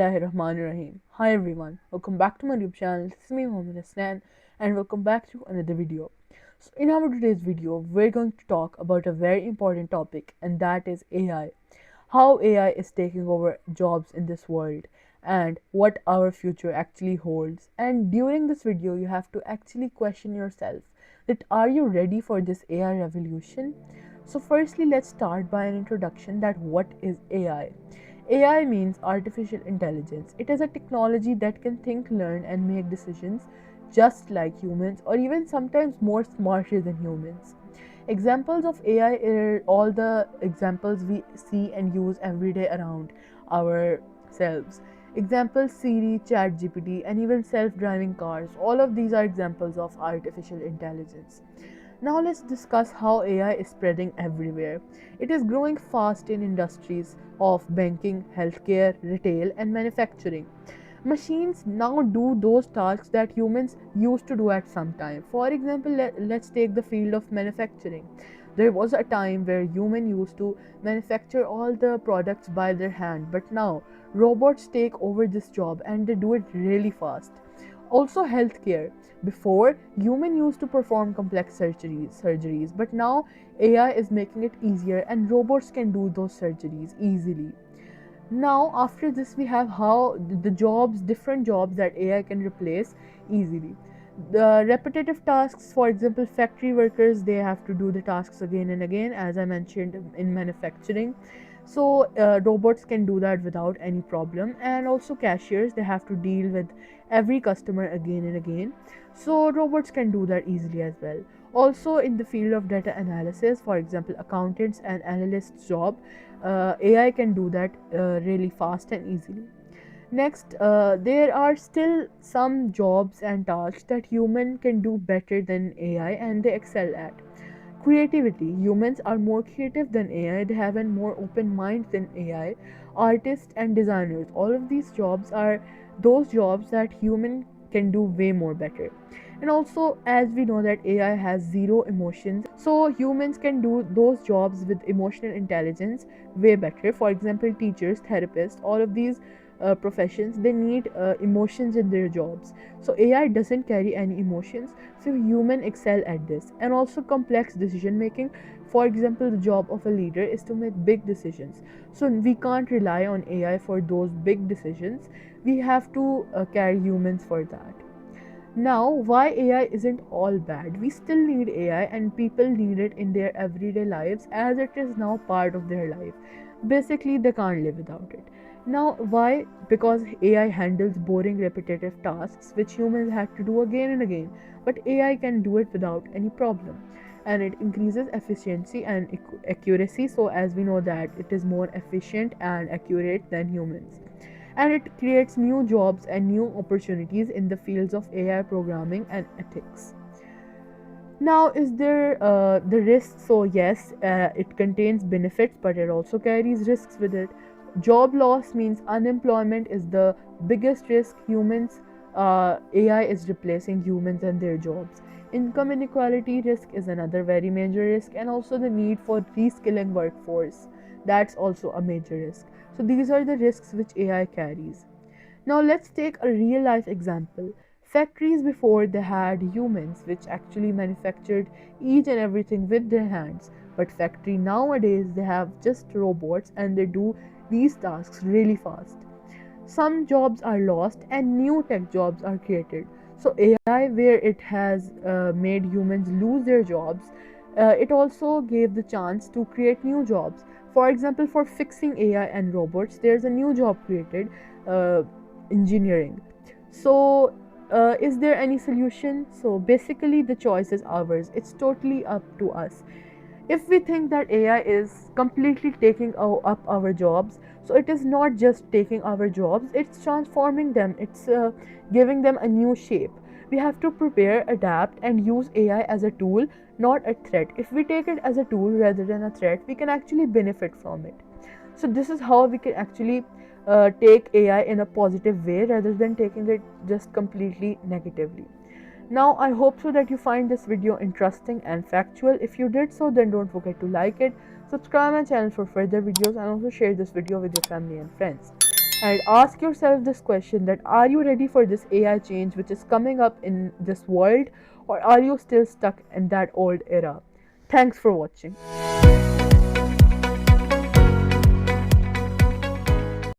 Bismillahirrahmanirrahim. Hi everyone, welcome back to my YouTube channel. This is me, Mohammed Hassnain, and welcome back to another video. So, in our today's video, we're going to talk about a very important topic, and that is AI. How AI is taking over jobs in this world, and what our future actually holds. And during this video, you have to actually question yourself that are you ready for this AI revolution? So, firstly, let's start by an introduction that what is AI? AI means artificial intelligence. It is a technology that can think, learn, and make decisions just like humans, or even sometimes more smarter than humans. Examples of AI are all the examples we see and use every day around ourselves. Examples Siri, ChatGPT, and even self driving cars. All of these are examples of artificial intelligence. Now let's discuss how AI is spreading everywhere. It is growing fast in industries of banking, healthcare, retail, and manufacturing. Machines now do those tasks that humans used to do at some time. For example, let's take the field of manufacturing. There was a time where humans used to manufacture all the products by their hand, but now robots take over this job and they do it really fast. Also, healthcare. Before, human used to perform complex surgeries, but now AI is making it easier and robots can do those surgeries easily. Now, after this, we have how the jobs, different jobs that AI can replace easily. The repetitive tasks, for example, factory workers, they have to do the tasks again and again, as I mentioned in manufacturing. So, robots can do that without any problem. And also, cashiers, they have to deal with every customer again and again. So, robots can do that easily as well. Also, in the field of data analysis, for example, accountants and analysts' job, AI can do that really fast and easily. Next, there are still some jobs and tasks that human can do better than AI and they excel at. Creativity. Humans are more creative than AI, they have a more open mind than AI. Artists and designers. All of these jobs are those jobs that human can do way more better. And also, as we know that AI has zero emotions, so humans can do those jobs with emotional intelligence way better. For example, teachers, therapists, all of these professions, they need emotions in their jobs. So AI doesn't carry any emotions, so human excel at this. And also complex decision making. For example, the job of a leader is to make big decisions, so we can't rely on AI for those big decisions. We have to carry humans for that. Now, why AI isn't all bad? We still need AI and people need it in their everyday lives as it is now part of their life. Basically, they can't live without it. Now, why? Because AI handles boring, repetitive tasks which humans had to do again and again, but AI can do it without any problem. And it increases efficiency and accuracy. So, as we know, that it is more efficient and accurate than humans, and it creates new jobs and new opportunities in the fields of AI programming and ethics. Now, is there the risk? So, yes, it contains benefits, but it also carries risks with it. Job loss means unemployment is the biggest risk. AI is replacing humans and their jobs. Income inequality risk is another very major risk, and also the need for reskilling workforce. That's also a major risk. So, these are the risks which AI carries. Now let's take a real life example. Factories before they had humans which actually manufactured each and everything with their hands. But factory nowadays they have just robots and they do these tasks really fast. Some jobs are lost and new tech jobs are created. So AI, where it has made humans lose their jobs, it also gave the chance to create new jobs. For example, for fixing AI and robots, there's a new job created, uh, engineering. So, is there any solution? So, basically, the choice is ours. It's totally up to us. If we think that AI is completely taking up our jobs, so it is not just taking our jobs, it's transforming them, it's giving them a new shape. We have to prepare, adapt, and use AI as a tool, not a threat. If we take it as a tool rather than a threat, we can actually benefit from it. So, this is how we can actually take AI in a positive way rather than taking it just completely negatively. Now, I hope so that you find this video interesting and factual. If you did so, then don't forget to like it, subscribe my channel for further videos, and also share this video with your family and friends. And ask yourself this question, that are you ready for this AI change which is coming up in this world, or are you still stuck in that old era? Thanks for watching.